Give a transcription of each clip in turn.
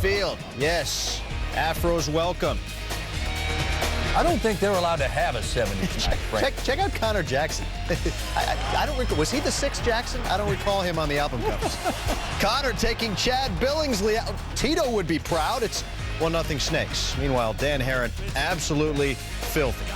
Field. Yes, Afros welcome. I don't think they're allowed to have a 70s tonight, Frank. Check out Connor Jackson. I don't recall. Was he the 6th Jackson? I don't recall him on the album covers. Connor taking Chad Billingsley out. Tito would be proud. It's 1-0 Snakes. Meanwhile, Dan Herron absolutely filthy.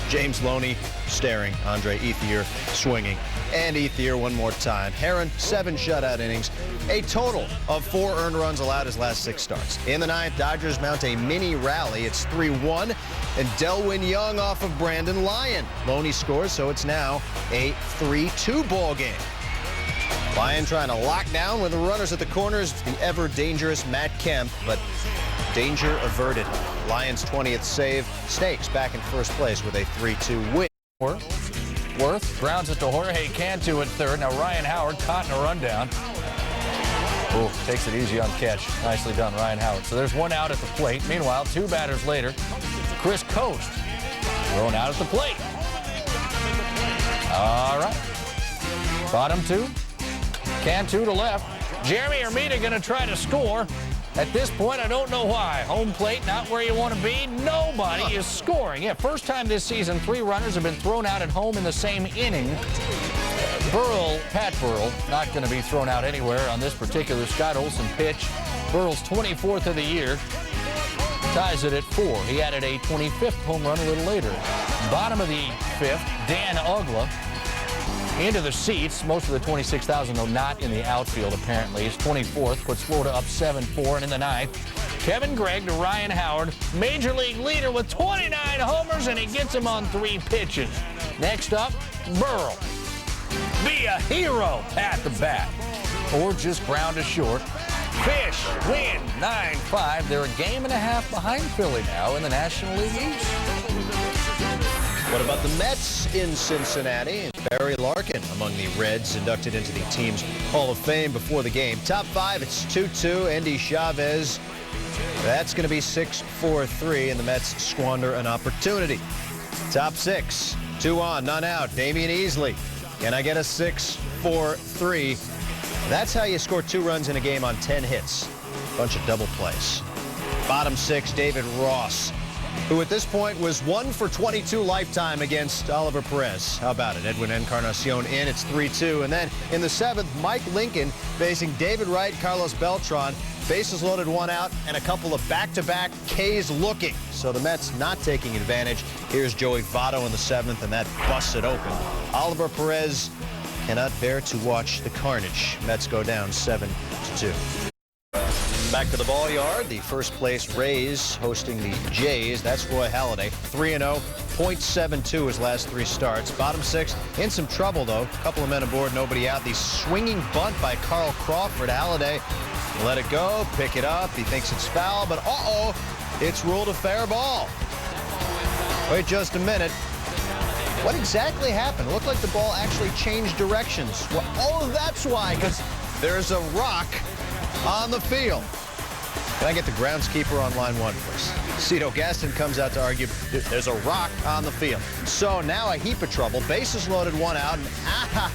James Loney staring. Andre Ethier swinging. And Ethier one more time. Herron, 7 shutout innings. A total of 4 earned runs allowed his last 6 starts. In the 9th, Dodgers mount a mini rally. It's 3-1. And Delwyn Young off of Brandon Lyon. Loney scores, so it's now a 3-2 ball game. Lyon trying to lock down with the runners at the corners. The ever-dangerous Matt Kemp, but danger averted. Lions' 20th save. Snakes back in first place with a 3-2 win. Worth grounds it to Jorge Cantu at third. Now Ryan Howard caught in a rundown. Ooh, takes it easy on catch. Nicely done, Ryan Howard. So there's 1 out at the plate. Meanwhile, 2 batters later, Chris Coast thrown out at the plate. All right. Bottom 2. Cantu to left. Jeremy Hermida going to try to score. At this point, I don't know why. Home plate, not where you want to be. Nobody is scoring. Yeah, first time this season, 3 runners have been thrown out at home in the same inning. Pat Burrell, not going to be thrown out anywhere on this particular Scott Olsen pitch. Burrell's 24th of the year. Ties it at 4. He added a 25th home run a little later. Bottom of the 5th, Dan Ugla into the seats. Most of the 26,000, though, not in the outfield, apparently. His 24th puts Florida up 7-4. And in the 9th, Kevin Gregg to Ryan Howard, major league leader with 29 homers, and he gets him on 3 pitches. Next up, Burrell. Be a hero at the bat. Or just ground to short. Fish win 9-5. They're a game and a half behind Philly now in the National League East. What about the Mets in Cincinnati? Barry Larkin among the Reds inducted into the team's Hall of Fame before the game. Top 5, it's 2-2. Andy Chavez. That's going to be 6-4-3, and the Mets squander an opportunity. Top 6, 2 on, none out. Damian Easley. Can I get a 6-4-3? That's how you score 2 runs in a game on 10 hits. Bunch of double plays. Bottom 6, David Ross, who at this point was 1 for 22 lifetime against Oliver Perez. How about it? Edwin Encarnacion in. It's 3-2. And then in the 7th, Mike Lincoln facing David Wright, Carlos Beltran. Bases loaded, 1 out, and a couple of back-to-back Ks looking. So the Mets not taking advantage. Here's Joey Votto in the 7th, and that busts it open. Oliver Perez cannot bear to watch the carnage. Mets go down 7-2. Back to the ball yard. The first place Rays hosting the Jays. That's Roy Halladay. 3-0. .72 his last 3 starts. Bottom 6 in some trouble, though. A couple of men aboard, nobody out. The swinging bunt by Carl Crawford. Halladay let it go, pick it up. He thinks it's foul, but uh-oh, it's ruled a fair ball. Wait just a minute. What exactly happened? It looked like the ball actually changed directions. Well, oh, that's why, because there's a rock on the field. Can I get the groundskeeper on line 1, please? Cito Gaston comes out to argue there's a rock on the field. So now a heap of trouble. Bases loaded, 1 out. And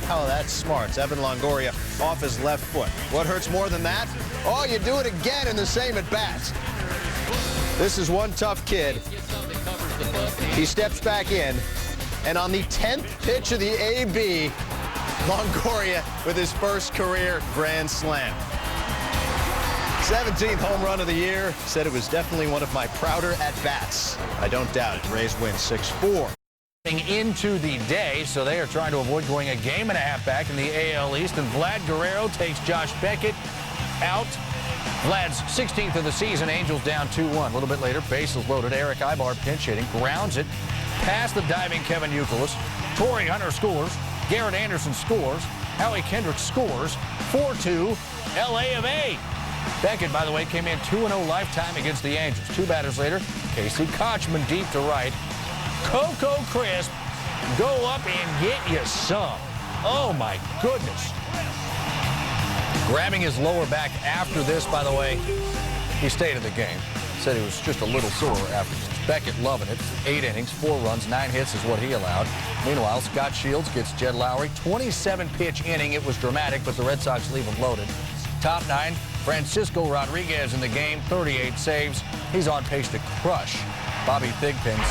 oh, that's smart. It's Evan Longoria off his left foot. What hurts more than that? Oh, you do it again in the same at bats. This is one tough kid. He steps back in, and on the 10th pitch of the AB, Longoria with his first career grand slam. 17th home run of the year. Said it was definitely one of my prouder at-bats. I don't doubt it. Rays win 6-4. Into the day, so they are trying to avoid going a game and a half back in the AL East, and Vlad Guerrero takes Josh Beckett out. Vlad's 16th of the season. Angels down 2-1. A little bit later, bases loaded. Eric Ibar pinch hitting, grounds it past the diving Kevin Youkilis. Torrey Hunter scores. Garrett Anderson scores. Howie Kendrick scores. 4-2, LA of A. Beckett, by the way, came in 2-0 lifetime against the Angels. 2 batters later, Casey Kochman deep to right. Coco Crisp, go up and get you some. Oh, my goodness. Grabbing his lower back after this, by the way, he stayed in the game. Said he was just a little sore after this. Beckett loving it. 8 innings, 4 runs, 9 hits is what he allowed. Meanwhile, Scott Shields gets Jed Lowry. 27-pitch inning. It was dramatic, but the Red Sox leave him loaded. Top 9, Francisco Rodriguez in the game, 38 saves. He's on pace to crush Bobby Thigpen's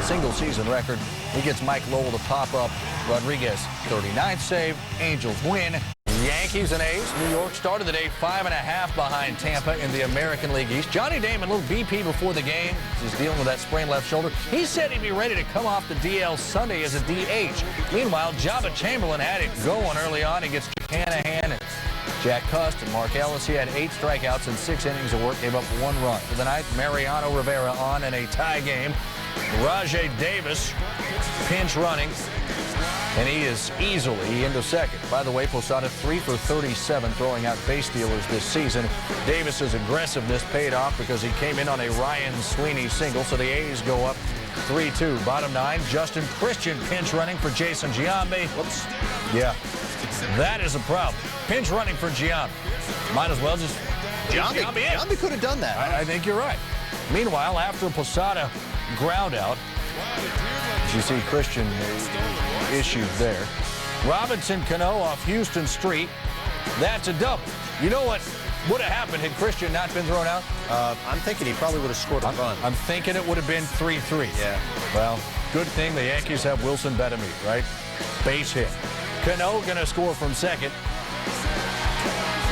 single-season record. He gets Mike Lowell to pop up. Rodriguez, 39th save. Angels win. Yankees and A's. New York started the day 5.5 behind Tampa in the American League East. Johnny Damon, a little BP before the game. He's dealing with that sprained left shoulder. He said he'd be ready to come off the DL Sunday as a DH. Meanwhile, Jabba Chamberlain had it going early on. He gets Hanahan and Jack Cust and Mark Ellis. He had 8 strikeouts in 6 innings of work, gave up 1 run. For the ninth, Mariano Rivera on in a tie game. Rajay Davis pinch running, and he is easily into second. By the way, Posada 3 for 37 throwing out base stealers this season. Davis's aggressiveness paid off because he came in on a Ryan Sweeney single, so the A's go up 3-2. Bottom 9, Justin Christian pinch running for Jason Giambi. Whoops. Yeah, that is a problem. Pinch running for Giambi. Might as well just Giambi could have done that. I think you're right. Meanwhile, after Posada ground out, as you see Christian issued there. Robinson Cano off Houston Street. That's a double. You know what would have happened had Christian not been thrown out? I'm thinking he probably would have scored a run. I'm thinking it would have been 3-3. Yeah. Well, good thing the Yankees have Wilson Betemit, right? Base hit. Cano going to score from second.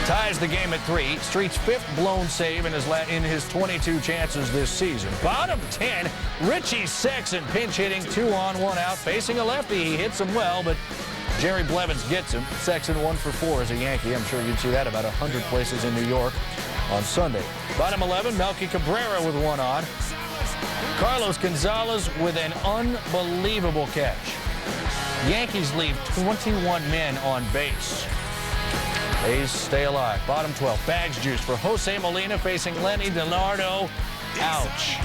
Ties the game at 3. Street's 5th blown save in his 22 chances this season. Bottom 10, Richie Sexson pinch hitting, 2 on, 1 out. Facing a lefty, he hits him well, but Jerry Blevins gets him. Sexson 1 for 4 as a Yankee. I'm sure you'd see that about 100 places in New York on Sunday. Bottom 11, Melky Cabrera with 1 on. Carlos Gonzalez with an unbelievable catch. Yankees leave 21 men on base. A's stay alive. Bottom 12, bags juice for Jose Molina facing Lenny DiNardo. Ouch.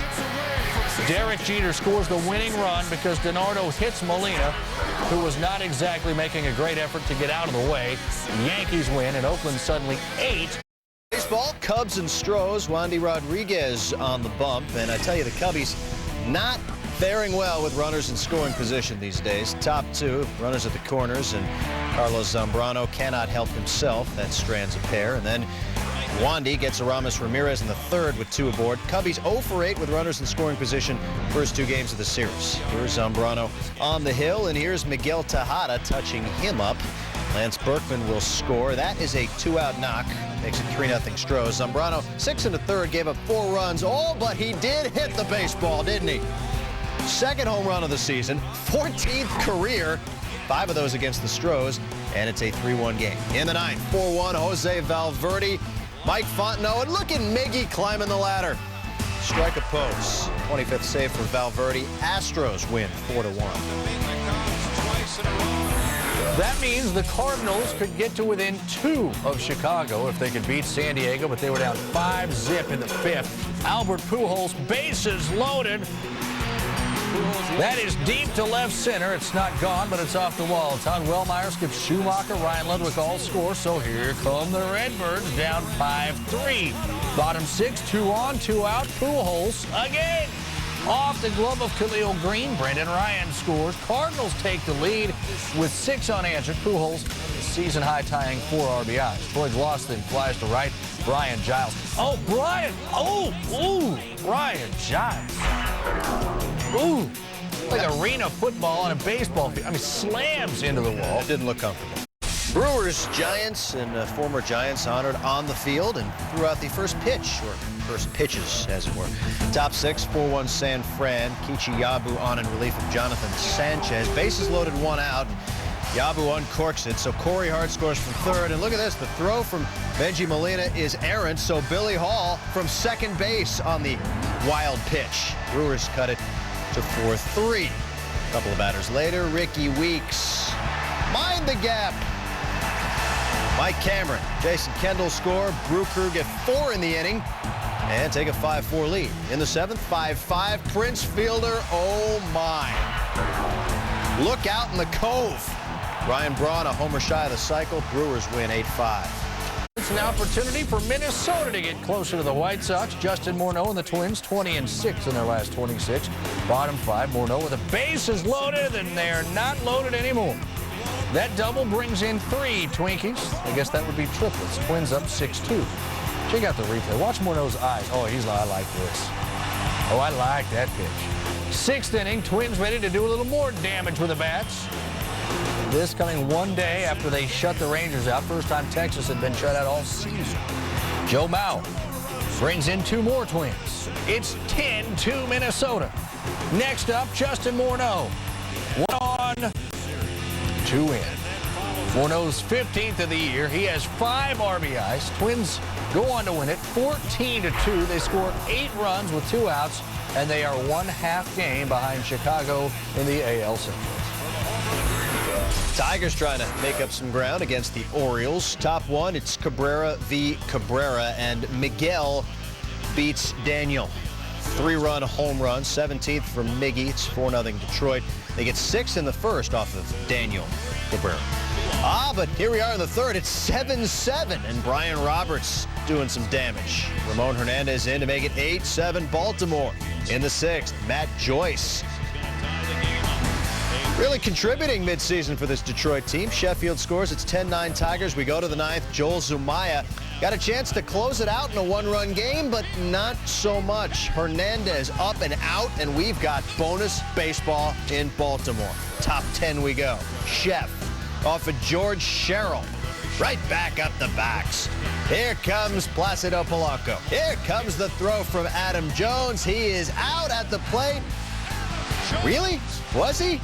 Derek Jeter scores the winning run because DiNardo hits Molina, who was not exactly making a great effort to get out of the way. Yankees win, and Oakland suddenly 8. Baseball, Cubs and Stros. Wandy Rodriguez on the bump, and I tell you, the Cubbies not faring well with runners in scoring position these days. Top 2, runners at the corners, and Carlos Zambrano cannot help himself. That strands a pair. And then Wandy gets Aramis Ramirez in the 3rd with 2 aboard. Cubbies 0 for 8 with runners in scoring position first 2 games of the series. Here's Zambrano on the hill, and here's Miguel Tejada touching him up. Lance Berkman will score. That is a 2-out knock. Makes it 3-0 Stros. Zambrano 6 in the 3rd, gave up 4 runs. Oh, but he did hit the baseball, didn't he? 2nd home run of the season, 14th career, 5 of those against the Stros, and it's a 3-1 game. In the 9th, 4-1, Jose Valverde, Mike Fontenot, and look at Miggy climbing the ladder. Strike a pose. 25th save for Valverde. Astros win 4-1. That means the Cardinals could get to within 2 of Chicago if they could beat San Diego, but they were down 5-zip in the 5th. Albert Pujols, bases loaded. That is deep to left center. It's not gone, but it's off the wall. Todd Wellmeyer skips Schumacher, Ryan Ludwig all score, so here come the Redbirds down 5-3. Bottom 6, 2 on, 2 out. Pujols again. Off the glove of Khalil Green, Brendan Ryan scores. Cardinals take the lead with 6 unanswered. Pujols, season high tying 4 RBIs. Troy Glosson flies to right. Brian Giles. Oh, Brian. Brian Giles. Ooh, like arena football on a baseball field. I mean, slams into the wall. It didn't look comfortable. Brewers, Giants, and former Giants honored on the field and threw out the first pitch, or first pitches, as it were. Top 6, 4-1 San Fran. Kichi Yabu on in relief of Jonathan Sanchez. Bases loaded, 1 out. Yabu uncorks it, so Corey Hart scores from 3rd. And look at this, the throw from Benji Molina is errant, so Billy Hall from 2nd base on the wild pitch. Brewers cut it to 4-3. A couple of batters later, Ricky Weeks. Mind the gap. Mike Cameron, Jason Kendall score. Brew Crew get 4 in the inning and take a 5-4 lead. In the 7th, 5-5. Prince Fielder, oh my. Look out in the cove. Ryan Braun, a homer shy of the cycle. Brewers win 8-5. It's an opportunity for Minnesota to get closer to the White Sox. Justin Morneau and the Twins, 20-6 in their last 26. Bottom 5, Morneau with the bases loaded, and they're not loaded anymore. That double brings in 3 Twinkies. I guess that would be triplets. Twins up 6-2. Check out the replay. Watch Morneau's eyes. Oh, he's like, I like this. Oh, I like that pitch. 6th inning, Twins ready to do a little more damage with the bats. This coming one day after they shut the Rangers out. First time Texas had been shut out all season. Joe Mauer brings in 2 more Twins. It's 10-2 Minnesota. Next up, Justin Morneau. 1 on, 2 in. Morneau's 15th of the year. He has 5 RBIs. Twins go on to win it 14-2. They score 8 runs with 2 outs, and they are 1/2 game behind Chicago in the AL Central. Tigers trying to make up some ground against the Orioles. Top 1, it's Cabrera v. Cabrera, and Miguel beats Daniel. 3-run home run, 17th from Miggy. It's 4-0 Detroit. They get 6 in the first off of Daniel Cabrera. But here we are in the third. It's 7-7, and Brian Roberts doing some damage. Ramon Hernandez in to make it 8-7 Baltimore. In the 6th, Matt Joyce really contributing midseason for this Detroit team. Sheffield scores. It's 10-9 Tigers. We go to the 9th. Joel Zumaya got a chance to close it out in a 1-run game, but not so much. Hernandez up and out, and we've got bonus baseball in Baltimore. Top 10 we go. Chef off of George Sherrill. Right back up the backs. Here comes Placido Polanco. Here comes the throw from Adam Jones. He is out at the plate. Really? Was he?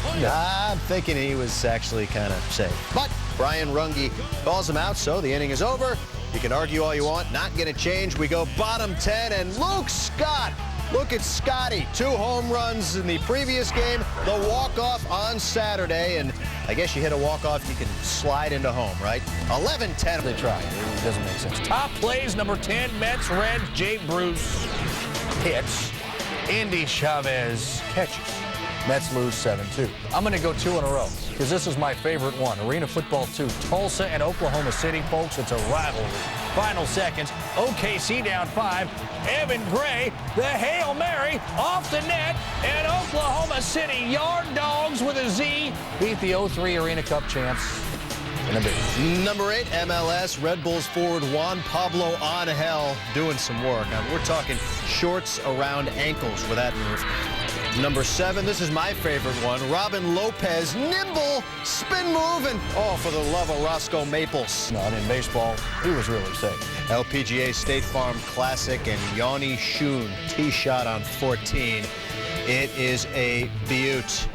I'm thinking he was actually kind of safe. But Brian Runge calls him out, so the inning is over. You can argue all you want. Not going to change. We go bottom 10, and Luke Scott. Look at Scotty. 2 home runs in the previous game. The walk-off on Saturday, and I guess you hit a walk-off, you can slide into home, right? 11-10. They try. It doesn't make sense. Top plays, number 10, Mets, Reds, Jay Bruce hits. Indy Chavez catches. Mets lose 7-2. I'm going to go 2 in a row because this is my favorite one. Arena Football 2, Tulsa and Oklahoma City, folks. It's a rivalry. Final seconds, OKC down 5. Evan Gray, the Hail Mary off the net, and Oklahoma City Yard Dogs with a Z beat the 0-3 Arena Cup champs in a big one. Number 8, MLS, Red Bulls forward Juan Pablo Angel doing some work. We're talking shorts around ankles with that move. Number 7, this is my favorite one. Robin Lopez, nimble spin move, and oh, for the love of Roscoe Maples. Not in baseball, he was really safe. LPGA State Farm Classic, and Yanni Shun, tee shot on 14. It is a beaut.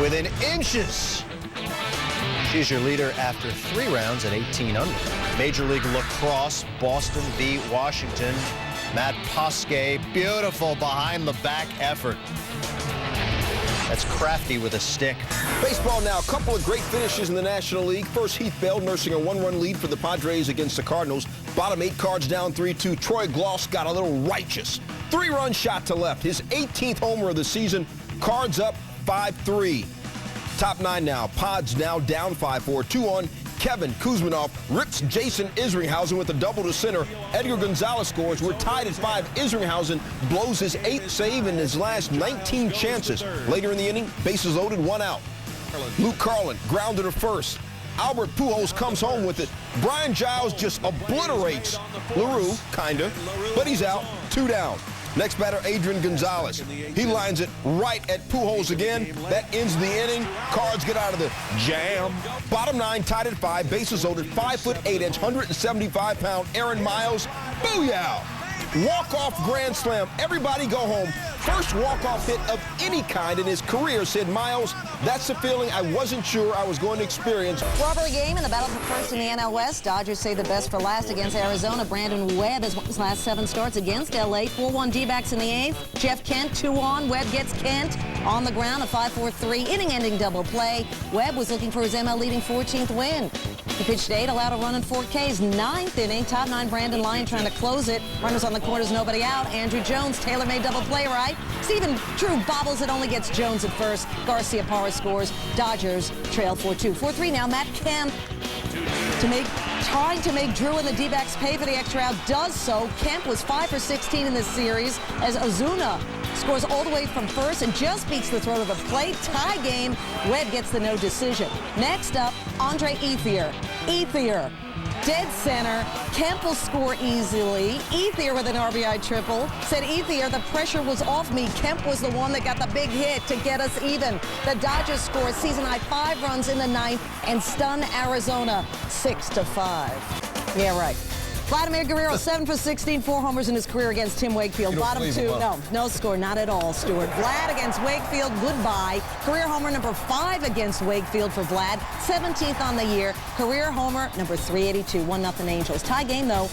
Within inches. She's your leader after 3 rounds at 18 under. Major League Lacrosse, Boston v. Washington. Matt Posque, beautiful behind-the-back effort. That's crafty with a stick. Baseball now, a couple of great finishes in the National League. First, Heath Bell nursing a 1-run lead for the Padres against the Cardinals. Bottom 8, Cards down 3-2. Troy Gloss got a little righteous. 3-run shot to left. His 18th homer of the season. Cards up 5-3. Top 9 now. Pods now down 5-4. 2 on. Kevin Kuzminoff rips Jason Isringhausen with a double to center. Edgar Gonzalez scores. We're tied at 5. Isringhausen blows his 8th save in his last 19 chances. Later in the inning, bases loaded, 1 out. Luke Carlin grounded to first. Albert Pujols comes home with it. Brian Giles just obliterates LaRue, kinda, but he's out, 2 down. Next batter, Adrian Gonzalez. He lines it right at Pujols again. That ends the inning. Cards get out of the jam. Bottom 9, tied at 5. Bases loaded, 5'8", 175-pound Aaron Miles. Booyah! Walk-off grand slam. Everybody go home. First walk-off hit of any kind in his career, said Miles. That's the feeling I wasn't sure I was going to experience. Rivalry game in the battle for first in the NL West. Dodgers say the best for last against Arizona. Brandon Webb has won his last 7 starts against L.A. 4-1 D-backs in the 8th. Jeff Kent, 2 on. Webb gets Kent on the ground, a 5-4-3 inning-ending double play. Webb was looking for his ML-leading 14th win. He pitched 8, allowed a run and 4 Ks. 9th inning, top 9 Brandon Lyon trying to close it. Runners on the corners, nobody out. Andrew Jones, tailor-made double play right. Stephen Drew bobbles it, only gets Jones at first. Garcia Parra scores. Dodgers trail 4-2. 4-3 now. Matt Kemp trying to make Drew and the D-backs pay for the extra out. Does so. Kemp was 5 for 16 in this series as Ozuna scores all the way from first and just beats the throw to the plate. Tie game. Webb gets the no decision. Next up, Andre Ethier. Ethier Dead center. Kemp will score easily. Ethier with an RBI triple. Said Ethier, the pressure was off me. Kemp was the one that got the big hit to get us even. The Dodgers score a season-high 5 runs in the 9th and stun Arizona 6-5. Yeah, right. Vladimir Guerrero, 7 for 16, 4 homers in his career against Tim Wakefield. Bottom 2, no score, not at all, Stuart. Vlad against Wakefield, goodbye. Career homer number 5 against Wakefield for Vlad, 17th on the year. Career homer number 382, 1-0 Angels. Tie game, though.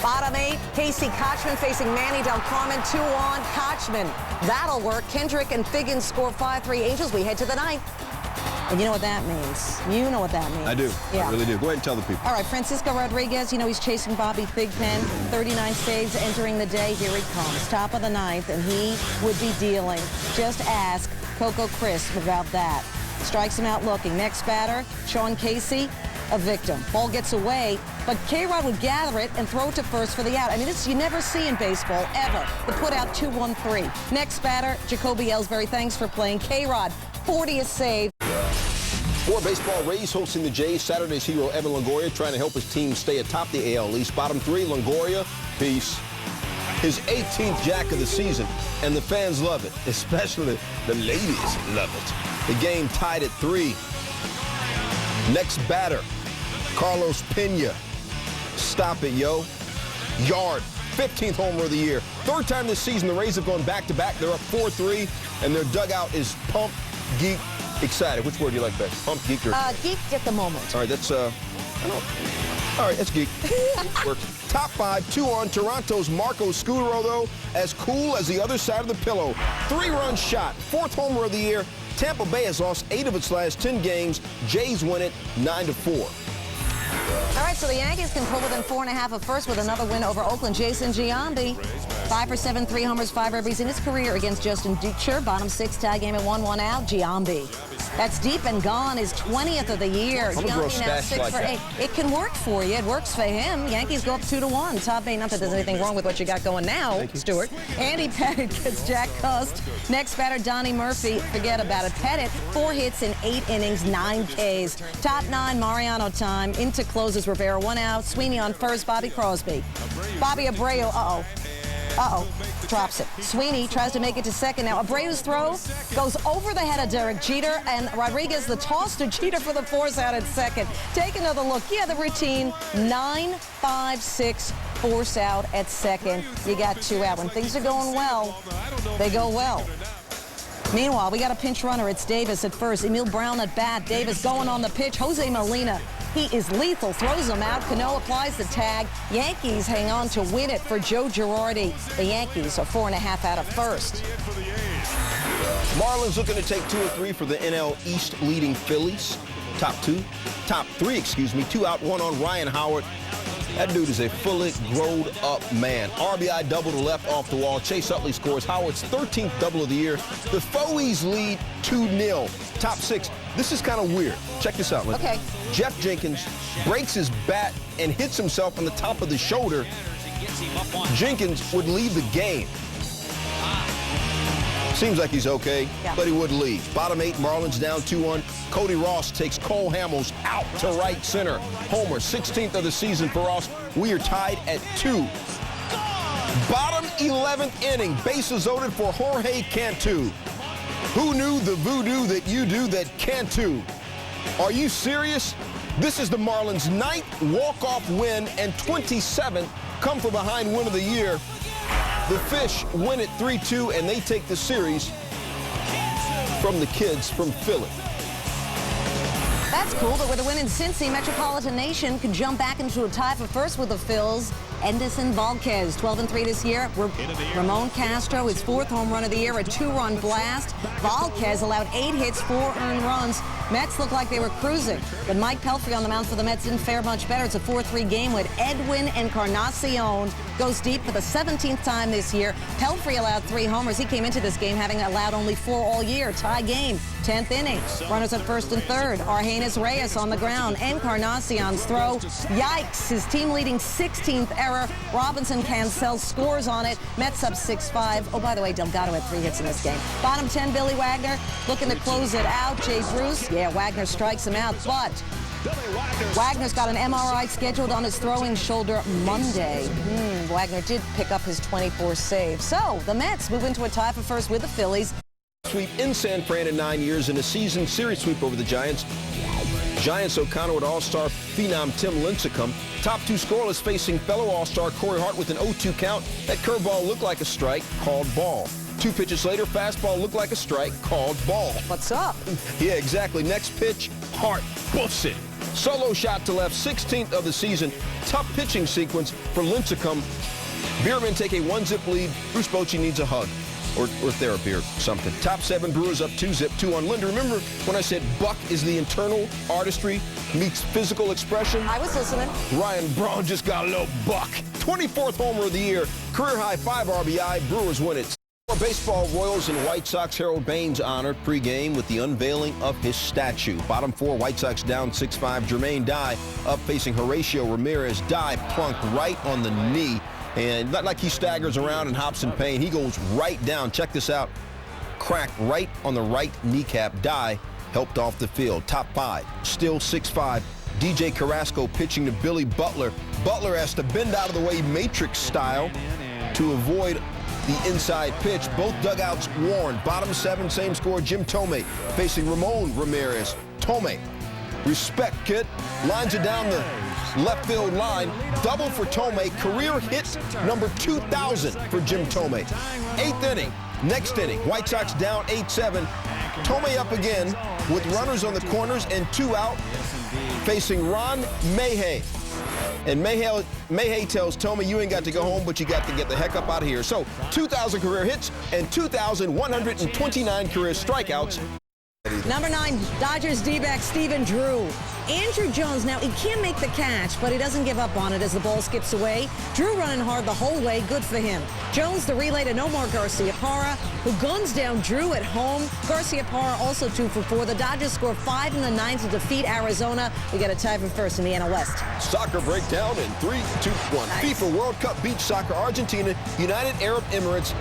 Bottom 8, Casey Kochman facing Manny Del Carmen, 2-on. Kochman, that'll work. Kendrick and Figgins score 5-3 Angels. We head to the 9th. And you know what that means. You know what that means. I do. Yeah. I really do. Go ahead and tell the people. All right, Francisco Rodriguez, you know he's chasing Bobby Thigpen. 39 saves entering the day. Here he comes. Top of the 9th, and he would be dealing. Just ask Coco Crisp about that. Strikes him out looking. Next batter, Sean Casey, a victim. Ball gets away, but K-Rod would gather it and throw it to first for the out. I mean, this you never see in baseball, ever. The put out 2-1-3. Next batter, Jacoby Ellsbury. Thanks for playing. K-Rod, 40th save. For baseball, Rays hosting the Jays. Saturday's hero, Evan Longoria, trying to help his team stay atop the AL East. Bottom 3, Longoria, peace. His 18th jack of the season, and the fans love it, especially the ladies love it. The game tied at 3. Next batter, Carlos Pena. Stop it, yo. Yard, 15th homer of the year. 3rd time this season, the Rays have gone back-to-back. They're up 4-3, and their dugout is pumped, geeked, excited. Which word do you like best? Pumped, geeked, or? Geeked at the moment. All right, that's, all right, that's geek. Works. Top 5, 2-on. Toronto's Marco Scutaro, though, as cool as the other side of the pillow. 3-run shot, 4th homer of the year. Tampa Bay has lost 8 of its last 10 games. Jays win it 9-4. All right, so the Yankees can pull within 4.5 of first with another win over Oakland. Jason Giambi, 5 for 7, 3 homers, 5 RBIs in his career against Justin Dutcher. Bottom 6, tie game at 1-1 out. Giambi. That's deep and gone, his 20th of the year. Giambi now 6 for 8. It can work for you. It works for him. Yankees go up 2-1. Top 8, not that there's anything wrong with what you got going now, Stuart. Andy Pettit gets Jack Cust. Next batter, Donnie Murphy. Forget about it. Pettit, 4 hits in 8 innings, 9 Ks. Top 9, Mariano time. Into closes Rivera, 1 out. Sweeney on first, Bobby Crosby. Bobby Abreu, drops it. Sweeney tries to make it to second. Now, Abreu's throw goes over the head of Derek Jeter, and Rodriguez the toss to Jeter for the force out at second. Take another look. Yeah, the routine, 9-5-6 force out at second. You got 2 out. When things are going well, they go well. Meanwhile, we got a pinch runner. It's Davis at first. Emil Brown at bat. Davis going on the pitch. Jose Molina. He is lethal, throws him out. Cano applies the tag. Yankees hang on to win it for Joe Girardi. The Yankees are 4.5 out of first. Marlins looking to take 2 or 3 for the NL East leading Phillies. Top 3, 2 out, 1 on Ryan Howard. That dude is a fully grown up man. RBI double to left off the wall. Chase Utley scores Howard's 13th double of the year. The Fogies lead 2-0. Top 6. This is kind of weird. Check this out, Lindsay. Okay. Jeff Jenkins breaks his bat and hits himself on the top of the shoulder. Jenkins would leave the game. Seems like he's okay, but he would leave. Bottom 8, Marlins down 2-1. Cody Ross takes Cole Hamels out to right center. Homer, 16th of the season for Ross. We are tied at 2. Bottom 11th inning, bases loaded for Jorge Cantu. Who knew the voodoo that you do that Cantu? Are you serious? This is the Marlins' 9th walk-off win and 27th come-from-behind win of the year. The Fish win it 3-2, and they take the series from the kids from Philly. That's cool, but with a win in Cincy, Metropolitan Nation could jump back into a tie for first with the Phils. Edison Valquez, 12-3 this year. Ramon Castro, his 4th home run of the year, a 2-run blast. Valquez allowed 8 hits, 4 earned runs. Mets looked like they were cruising, but Mike Pelfrey on the mound for the Mets didn't fare much better. It's a 4-3 game with Edwin Encarnacion. Goes deep for the 17th time this year. Pelfrey allowed 3 homers. He came into this game having allowed only 4 all year. Tie game, 10th inning. Runners at first and third. Argenis Reyes on the ground. Encarnacion's throw. Yikes, his team-leading 16th error. Robinson Cancel scores on it. Mets up 6-5. Oh, by the way, Delgado had 3 hits in this game. Bottom 10, Billy Wagner looking to close it out. Jay Bruce, yeah, Wagner strikes him out, but Wagner's got an MRI scheduled on his throwing shoulder Monday. Wagner did pick up his 24th save. So the Mets move into a tie for first with the Phillies. Sweep in San Fran in 9 years and a season series sweep over the Giants. Giants O'Connor with All-Star phenom Tim Lincecum. Top two scoreless facing fellow All-Star Corey Hart with an 0-2 count. That curveball looked like a strike, called ball. 2 pitches later, fastball looked like a strike, called ball. What's up? Yeah, exactly. Next pitch, Hart buffs it. Solo shot to left, 16th of the season. Tough pitching sequence for Lincecum. Beermen take a 1-zip lead. Bruce Bochy needs a hug or therapy or something. Top 7 Brewers up 2-zip, 2-1. Linda, remember when I said Buck is the internal artistry meets physical expression? I was listening. Ryan Braun just got a little buck. 24th homer of the year. Career high 5 RBI. Brewers win it. Baseball, Royals and White Sox. Harold Baines honored pregame with the unveiling of his statue. Bottom 4, White Sox down 6-5. Jermaine Dye up facing Horatio Ramirez. Dye plunked right on the knee. And not like he staggers around and hops in pain. He goes right down. Check this out. Crack right on the right kneecap. Dye helped off the field. Top 5, still 6-5. DJ Carrasco pitching to Billy Butler. Butler has to bend out of the way Matrix style to avoid the inside pitch. Both dugouts warned. Bottom 7, same score. Jim Tomei facing Ramon Ramirez. Tomei, respect, kid. Lines it down the left field line. Double for Tomei. Career hit number 2,000 for Jim Tomei. 8th inning. Next inning. White Sox down 8-7. Tomei up again with runners on the corners and 2 out facing Ron Mayhew. And Mayhew tells Tomei, you ain't got to go home, but you got to get the heck up out of here. So 2,000 career hits and 2,129 career strikeouts. Number 9, Dodgers D-back Stephen Drew. Andrew Jones, now he can't make the catch, but he doesn't give up on it as the ball skips away. Drew running hard the whole way, good for him. Jones the relay to Nomar Garciaparra, who guns down Drew at home. Garciaparra also 2 for 4. The Dodgers score 5 in the 9th to defeat Arizona. We got a tie for first in the NL West. Soccer breakdown in 3, 2, 1. Nice. FIFA World Cup Beach Soccer, Argentina, United Arab Emirates.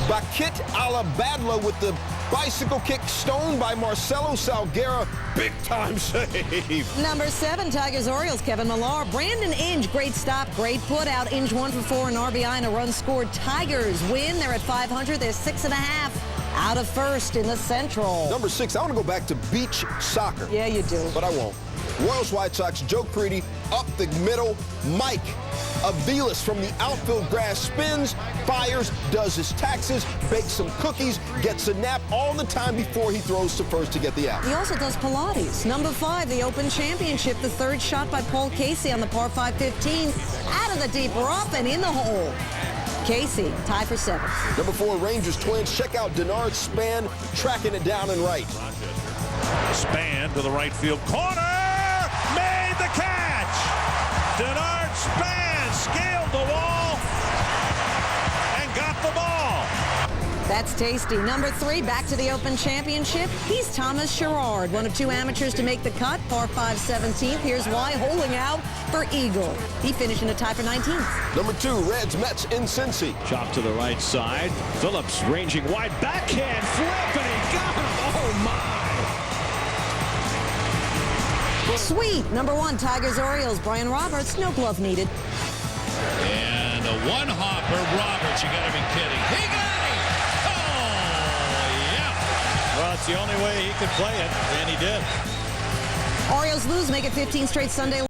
Bakit Alabadla with the bicycle kick, stoned by Marcelo Salguera. Big time save. Number 7, Tigers-Orioles, Kevin Millar. Brandon Inge, great stop, great put out. Inge 1 for 4, an RBI and a run scored. Tigers win. They're at 500. They're 6.5 out of first in the Central. Number 6, I want to go back to beach soccer. Yeah, you do. But I won't. Royals White Sox, Joe Creedy up the middle. Mike Aviles from the outfield grass spins, fires, does his taxes, bakes some cookies, gets a nap all the time before he throws to first to get the out. He also does Pilates. Number 5, the Open Championship, the 3rd shot by Paul Casey on the par 5 15. Out of the deep rough and in the hole. Casey, tie for 7th. Number 4, Rangers Twins. Check out Denard Span tracking it down and right. Span to the right field corner. Made the catch. Denard Span scaled the wall and got the ball. That's tasty. Number 3, back to the Open Championship. He's Thomas Sherrard, one of 2 amateurs to make the cut. Par 5 17th. Here's why, holding out for Eagle. He finished in a tie for 19th. Number 2, Reds Mets in Cincy. Chop to the right side. Phillips ranging wide, backhand flip, and he got him. Oh my! Sweet. Number 1, Tigers-Orioles. Brian Roberts, no glove needed. And a one-hopper, Roberts. You got to be kidding. He got it! Oh, yeah! Well, it's the only way he could play it, and he did. Orioles lose, make it 15 straight Sunday.